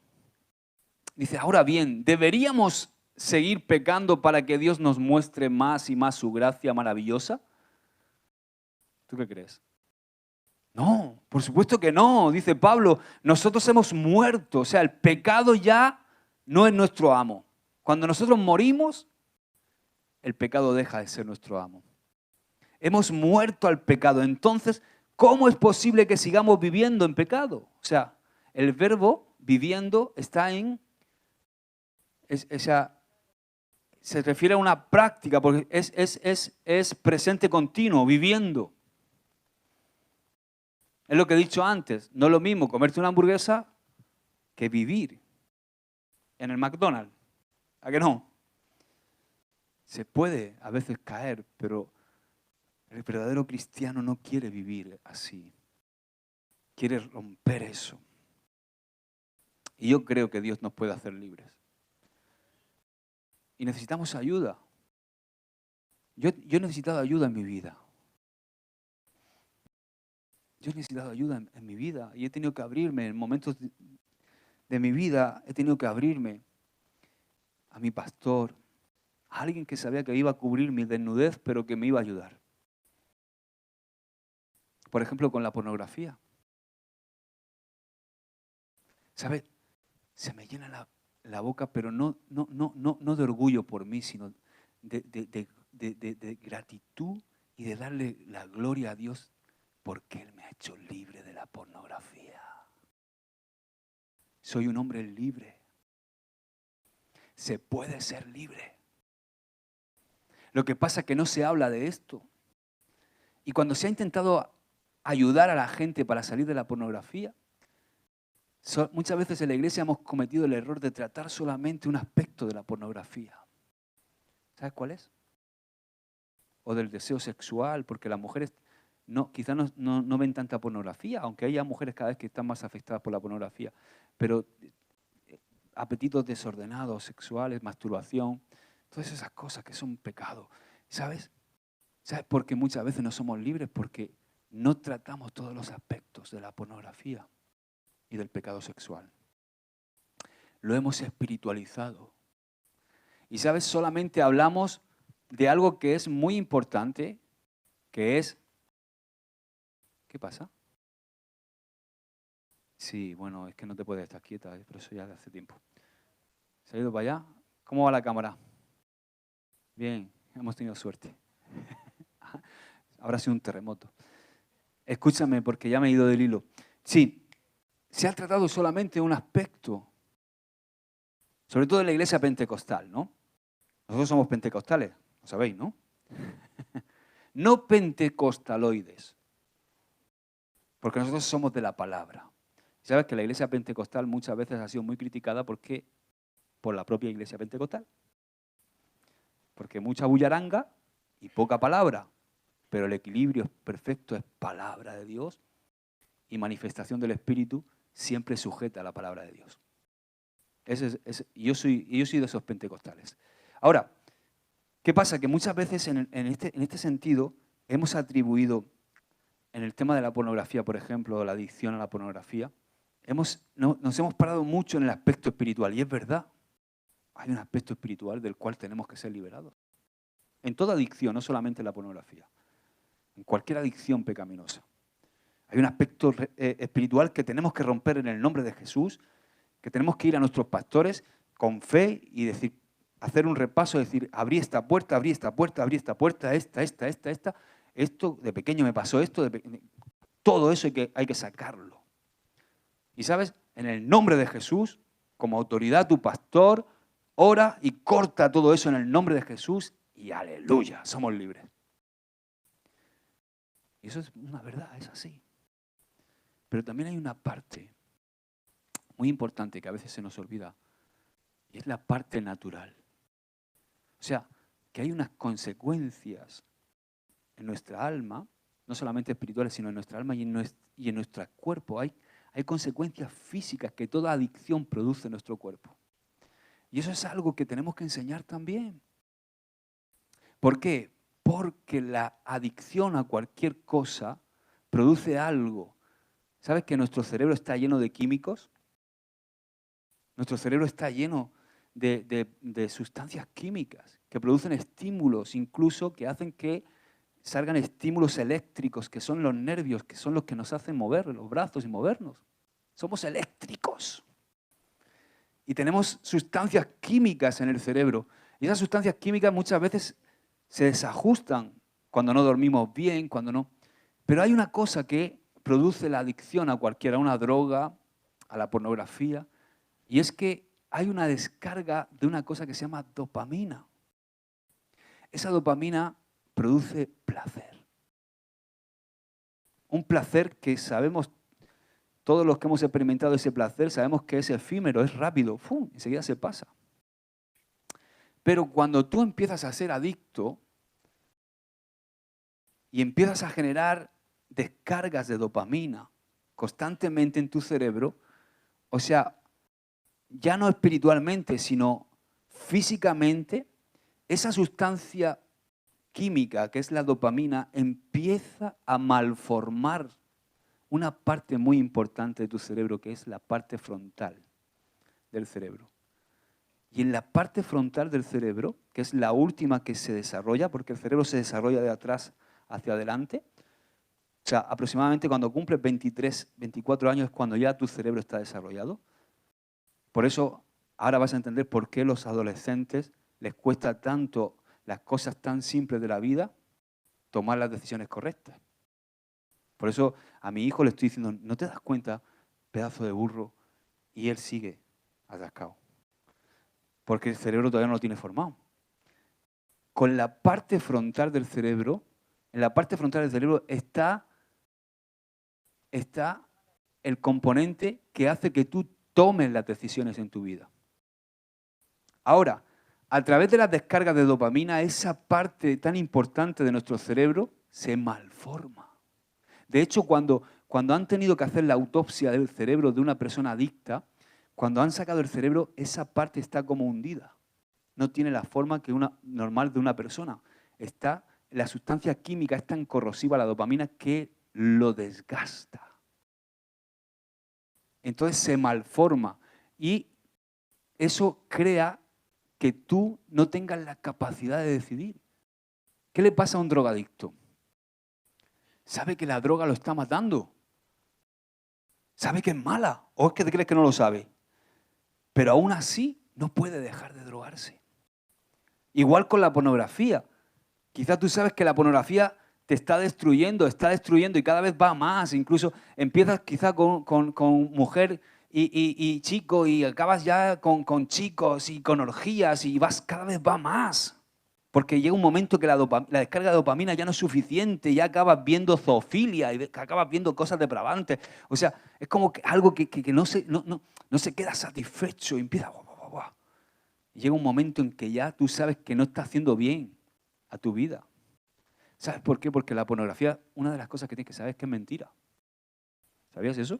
Dice, ahora bien, ¿deberíamos seguir pecando para que Dios nos muestre más y más su gracia maravillosa? ¿Tú qué crees? No, por supuesto que no, dice Pablo. Nosotros hemos muerto, o sea, el pecado ya no es nuestro amo. Cuando nosotros morimos, el pecado deja de ser nuestro amo. Hemos muerto al pecado. Entonces, ¿cómo es posible que sigamos viviendo en pecado? O sea, el verbo viviendo está en... se refiere a una práctica, porque es presente continuo, viviendo. Es lo que he dicho antes. No es lo mismo comerte una hamburguesa que vivir en el McDonald's. ¿A qué no? Se puede a veces caer, pero el verdadero cristiano no quiere vivir así. Quiere romper eso. Y yo creo que Dios nos puede hacer libres. Y necesitamos ayuda. Yo he necesitado ayuda en mi vida. Yo he necesitado ayuda en mi vida y he tenido que abrirme en momentos de mi vida. He tenido que abrirme a mi pastor, a alguien que sabía que iba a cubrir mi desnudez, pero que me iba a ayudar. Por ejemplo, con la pornografía. ¿Sabes? Se me llena la boca, pero no de orgullo por mí, sino de gratitud y de darle la gloria a Dios porque Él me ha hecho libre de la pornografía. Soy un hombre libre. Se puede ser libre. Lo que pasa es que no se habla de esto. Y cuando se ha intentado ayudar a la gente para salir de la pornografía, muchas veces en la iglesia hemos cometido el error de tratar solamente un aspecto de la pornografía. ¿Sabes cuál es? O del deseo sexual, porque las mujeres quizás no ven tanta pornografía, aunque haya mujeres cada vez que están más afectadas por la pornografía, pero apetitos desordenados, sexuales, masturbación, todas esas cosas que son pecado. ¿Sabes? ¿Sabes por qué muchas veces no somos libres? Porque no tratamos todos los aspectos de la pornografía y del pecado sexual. Lo hemos espiritualizado. Y ¿sabes? Solamente hablamos de algo que es muy importante, que es... ¿Qué pasa? Sí, bueno, es que no te puedes estar quieta, pero eso ya de hace tiempo. ¿Se ha ido para allá? ¿Cómo va la cámara? Bien, hemos tenido suerte. Habrá sido un terremoto. Escúchame, porque ya me he ido del hilo. Sí, se ha tratado solamente un aspecto, sobre todo en la iglesia pentecostal, ¿no? Nosotros somos pentecostales, lo sabéis, ¿no? No pentecostaloides. Porque nosotros somos de la palabra. ¿Sabes que la iglesia pentecostal muchas veces ha sido muy criticada por la propia iglesia pentecostal? Porque mucha bullaranga y poca palabra, pero el equilibrio perfecto es palabra de Dios y manifestación del Espíritu siempre sujeta a la palabra de Dios. Yo soy de esos pentecostales. Ahora, ¿qué pasa? Que muchas veces en este sentido hemos atribuido, en el tema de la pornografía, por ejemplo, la adicción a la pornografía, nos hemos parado mucho en el aspecto espiritual. Y es verdad, hay un aspecto espiritual del cual tenemos que ser liberados. En toda adicción, no solamente en la pornografía. En cualquier adicción pecaminosa. Hay un aspecto espiritual que tenemos que romper en el nombre de Jesús, que tenemos que ir a nuestros pastores con fe y decir, hacer un repaso, decir, abrí esta puerta, abrí esta puerta, abrí esta puerta, esta, esto, de pequeño me pasó esto, todo eso hay que sacarlo. Y sabes, en el nombre de Jesús, como autoridad, tu pastor, ora y corta todo eso en el nombre de Jesús y aleluya, somos libres. Y eso es una verdad, es así. Pero también hay una parte muy importante que a veces se nos olvida, y es la parte natural. O sea, que hay unas consecuencias en nuestra alma, no solamente espirituales, sino en nuestra alma y en nuestro cuerpo. Hay consecuencias físicas que toda adicción produce en nuestro cuerpo. Y eso es algo que tenemos que enseñar también. ¿Por qué? Porque la adicción a cualquier cosa produce algo. ¿Sabes que nuestro cerebro está lleno de químicos? Nuestro cerebro está lleno de sustancias químicas que producen estímulos, incluso que hacen que salgan estímulos eléctricos, que son los nervios, que son los que nos hacen mover los brazos y movernos. Somos eléctricos. Y tenemos sustancias químicas en el cerebro. Y esas sustancias químicas muchas veces se desajustan cuando no dormimos bien, cuando no. Pero hay una cosa que produce la adicción a cualquiera, a una droga, a la pornografía, y es que hay una descarga de una cosa que se llama dopamina. Esa dopamina produce placer. Un placer que sabemos, todos los que hemos experimentado ese placer, sabemos que es efímero, es rápido, ¡fum!, enseguida se pasa. Pero cuando tú empiezas a ser adicto y empiezas a generar descargas de dopamina constantemente en tu cerebro, o sea, ya no espiritualmente, sino físicamente, esa sustancia química, que es la dopamina, empieza a malformar una parte muy importante de tu cerebro, que es la parte frontal del cerebro. Y en la parte frontal del cerebro, que es la última que se desarrolla, porque el cerebro se desarrolla de atrás hacia adelante, o sea, aproximadamente cuando cumples 23, 24 años es cuando ya tu cerebro está desarrollado. Por eso ahora vas a entender por qué a los adolescentes les cuesta tanto las cosas tan simples de la vida tomar las decisiones correctas. Por eso a mi hijo le estoy diciendo, ¿no te das cuenta, pedazo de burro? Y él sigue atascado. Porque el cerebro todavía no lo tiene formado. Con la parte frontal del cerebro, en la parte frontal del cerebro está el componente que hace que tú tomes las decisiones en tu vida. Ahora, a través de las descargas de dopamina, esa parte tan importante de nuestro cerebro se malforma. De hecho, cuando han tenido que hacer la autopsia del cerebro de una persona adicta, cuando han sacado el cerebro, esa parte está como hundida. No tiene la forma normal de una persona. La sustancia química es tan corrosiva, la dopamina, que lo desgasta. Entonces se malforma y eso crea que tú no tengas la capacidad de decidir. ¿Qué le pasa a un drogadicto? Sabe que la droga lo está matando. Sabe que es mala. ¿O es que te crees que no lo sabe? Pero aún así no puede dejar de drogarse. Igual con la pornografía. Quizás tú sabes que la pornografía te está destruyendo y cada vez va más. Incluso empiezas quizás con mujer y chico y acabas ya con chicos y con orgías y cada vez va más. Porque llega un momento que la descarga de dopamina ya no es suficiente, ya acabas viendo zoofilia y acabas viendo cosas depravantes. O sea, es como que algo que no se queda satisfecho y empieza... Guau, guau, guau. Y llega un momento en que ya tú sabes que no está haciendo bien a tu vida. ¿Sabes por qué? Porque la pornografía, una de las cosas que tienes que saber es que es mentira. ¿Sabías eso?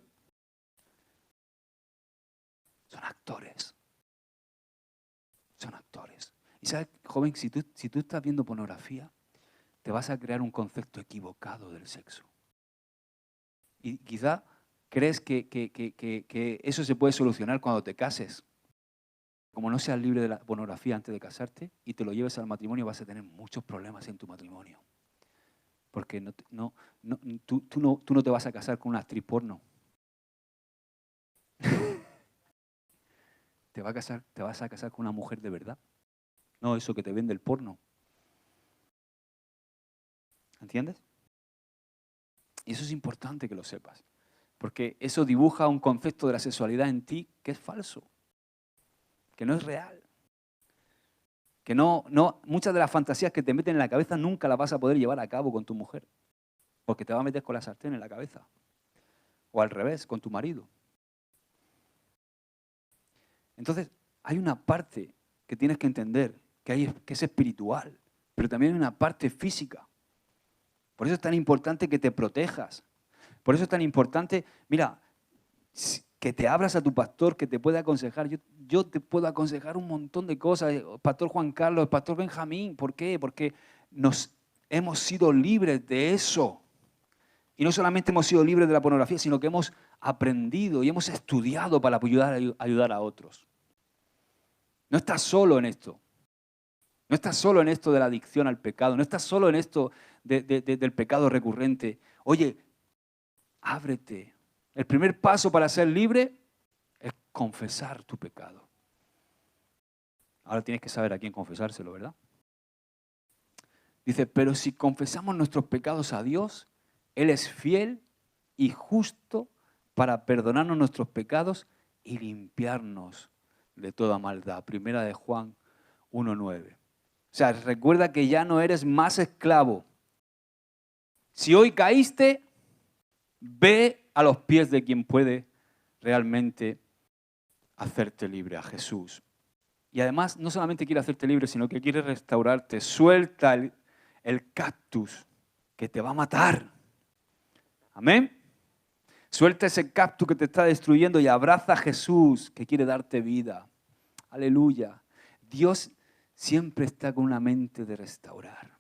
Son actores. Son actores. Y sabes, joven, si tú estás viendo pornografía, te vas a crear un concepto equivocado del sexo. Y quizá crees que eso se puede solucionar cuando te cases. Como no seas libre de la pornografía antes de casarte y te lo lleves al matrimonio, vas a tener muchos problemas en tu matrimonio. Porque tú no te vas a casar con una actriz porno. Te vas a casar con una mujer de verdad. No eso que te vende el porno. ¿Entiendes? Y eso es importante que lo sepas. Porque eso dibuja un concepto de la sexualidad en ti que es falso. Que no es real. Que muchas de las fantasías que te meten en la cabeza nunca las vas a poder llevar a cabo con tu mujer. Porque te va a meter con la sartén en la cabeza. O al revés, con tu marido. Entonces, hay una parte que tienes que entender, que es espiritual, pero también hay una parte física. Por eso es tan importante que te protejas. Por eso es tan importante, mira, que te abras a tu pastor, que te pueda aconsejar. Yo te puedo aconsejar un montón de cosas. Pastor Juan Carlos, Pastor Benjamín. ¿Por qué? Porque hemos sido libres de eso. Y no solamente hemos sido libres de la pornografía, sino que hemos aprendido y hemos estudiado para ayudar a otros. No estás solo en esto. No estás solo en esto de la adicción al pecado. No estás solo en esto del pecado recurrente. Oye, ábrete. El primer paso para ser libre es confesar tu pecado. Ahora tienes que saber a quién confesárselo, ¿verdad? Dice, pero si confesamos nuestros pecados a Dios, Él es fiel y justo para perdonarnos nuestros pecados y limpiarnos de toda maldad. Primera de Juan 1:9. O sea, recuerda que ya no eres más esclavo. Si hoy caíste, ve a los pies de quien puede realmente hacerte libre, a Jesús. Y además, no solamente quiere hacerte libre, sino que quiere restaurarte. Suelta el cactus que te va a matar. Amén. Suelta ese cactus que te está destruyendo y abraza a Jesús que quiere darte vida. Aleluya. Dios siempre está con una mente de restaurar.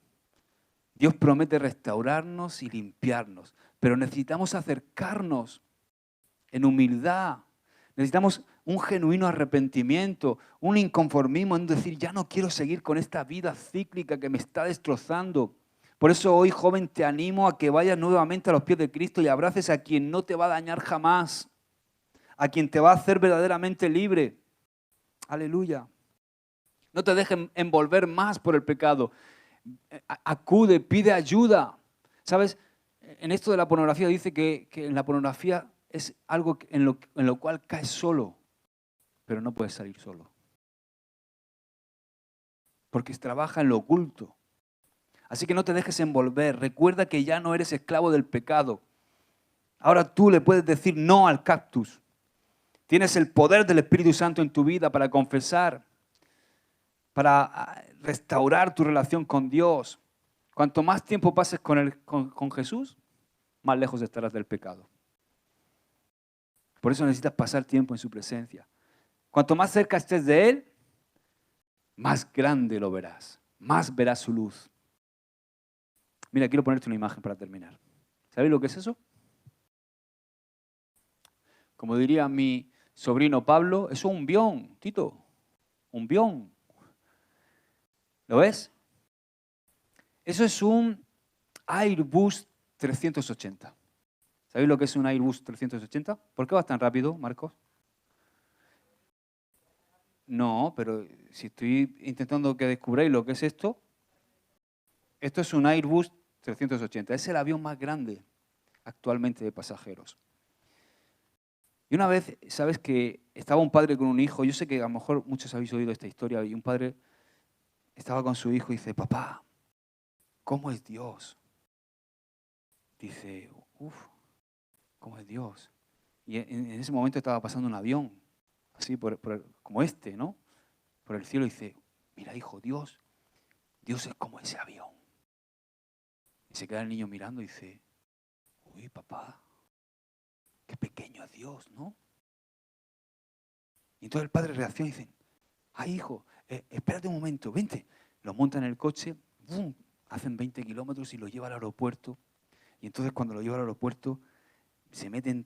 Dios promete restaurarnos y limpiarnos, pero necesitamos acercarnos en humildad. Necesitamos un genuino arrepentimiento, un inconformismo en decir, ya no quiero seguir con esta vida cíclica que me está destrozando. Por eso hoy, joven, te animo a que vayas nuevamente a los pies de Cristo y abraces a quien no te va a dañar jamás, a quien te va a hacer verdaderamente libre. Aleluya. No te dejen envolver más por el pecado. Acude, pide ayuda. ¿Sabes? En esto de la pornografía dice que en la pornografía es algo en lo cual caes solo, pero no puedes salir solo. Porque trabaja en lo oculto. Así que no te dejes envolver. Recuerda que ya no eres esclavo del pecado. Ahora tú le puedes decir no al cactus. Tienes el poder del Espíritu Santo en tu vida para confesar, para restaurar tu relación con Dios. Cuanto más tiempo pases con Jesús, más lejos estarás del pecado. Por eso necesitas pasar tiempo en su presencia. Cuanto más cerca estés de Él, más grande lo verás, más verás su luz. Mira, quiero ponerte una imagen para terminar. ¿Sabéis lo que es eso? Como diría mi sobrino Pablo, eso es un bión, Tito, un bión. ¿Lo ves? Eso es un Airbus 380. ¿Sabéis lo que es un Airbus 380? ¿Por qué vas tan rápido, Marcos? No, pero si estoy intentando que descubráis lo que es esto es un Airbus 380. Es el avión más grande actualmente de pasajeros. Y una vez, sabes que estaba un padre con un hijo. Yo sé que a lo mejor muchos habéis oído esta historia y un padre estaba con su hijo y dice, papá, ¿cómo es Dios? Dice, ¿cómo es Dios? Y en ese momento estaba pasando un avión, así como este, ¿no? Por el cielo, y dice, mira hijo, Dios es como ese avión. Y se queda el niño mirando y dice, uy papá, qué pequeño es Dios, ¿no? Y entonces el padre reacciona y dice, ay hijo, espérate un momento, vente. Lo monta en el coche, ¡bum! Hacen 20 kilómetros y lo lleva al aeropuerto. Y entonces cuando lo lleva al aeropuerto, se mete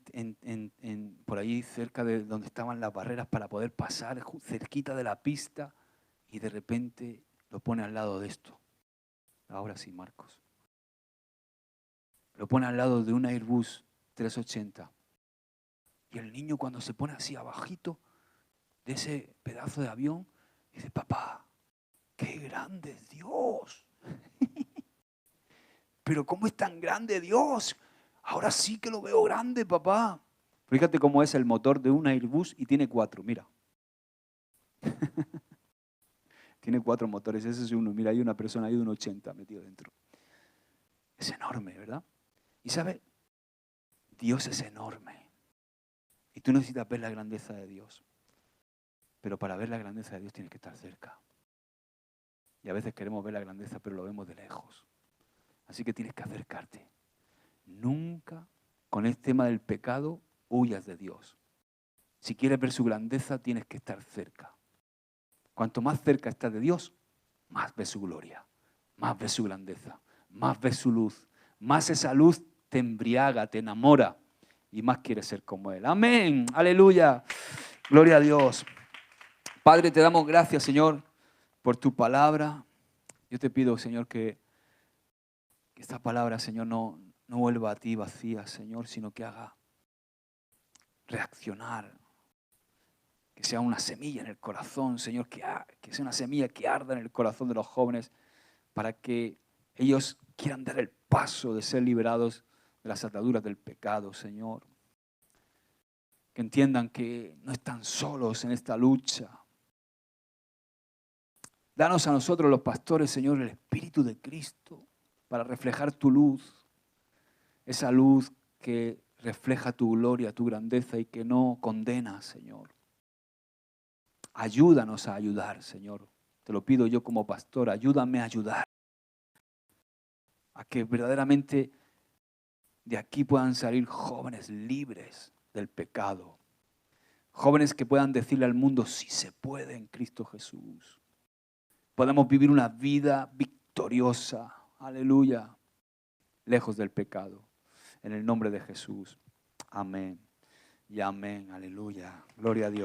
por ahí cerca de donde estaban las barreras para poder pasar, cerquita de la pista, y de repente lo pone al lado de esto. Ahora sí, Marcos. Lo pone al lado de un Airbus 380. Y el niño cuando se pone así abajito de ese pedazo de avión, dice, papá, qué grande es Dios. Pero ¿cómo es tan grande Dios? Ahora sí que lo veo grande, papá. Fíjate cómo es el motor de un Airbus y tiene 4, mira. Tiene 4 motores, ese es uno. Mira, hay una persona ahí de un 80 metido dentro. Es enorme, ¿verdad? Y ¿sabe? Dios es enorme. Y tú necesitas ver la grandeza de Dios. Pero para ver la grandeza de Dios tienes que estar cerca. Y a veces queremos ver la grandeza, pero lo vemos de lejos. Así que tienes que acercarte. Nunca con este tema del pecado huyas de Dios. Si quieres ver su grandeza, tienes que estar cerca. Cuanto más cerca estás de Dios, más ves su gloria, más ves su grandeza, más ves su luz. Más esa luz te embriaga, te enamora y más quieres ser como Él. Amén, aleluya, gloria a Dios. Padre, te damos gracias, Señor, por tu palabra. Yo te pido, Señor, que esta palabra, Señor, no vuelva a ti vacía, Señor, sino que haga reaccionar. Que sea una semilla en el corazón, Señor, que sea una semilla que arda en el corazón de los jóvenes para que ellos quieran dar el paso de ser liberados de las ataduras del pecado, Señor. Que entiendan que no están solos en esta lucha. Danos a nosotros los pastores, Señor, el Espíritu de Cristo para reflejar tu luz. Esa luz que refleja tu gloria, tu grandeza y que no condena, Señor. Ayúdanos a ayudar, Señor. Te lo pido yo como pastor, ayúdame a ayudar. A que verdaderamente de aquí puedan salir jóvenes libres del pecado. Jóvenes que puedan decirle al mundo, sí se puede en Cristo Jesús. Podemos vivir una vida victoriosa, aleluya, lejos del pecado. En el nombre de Jesús. Amén y amén, aleluya. Gloria a Dios.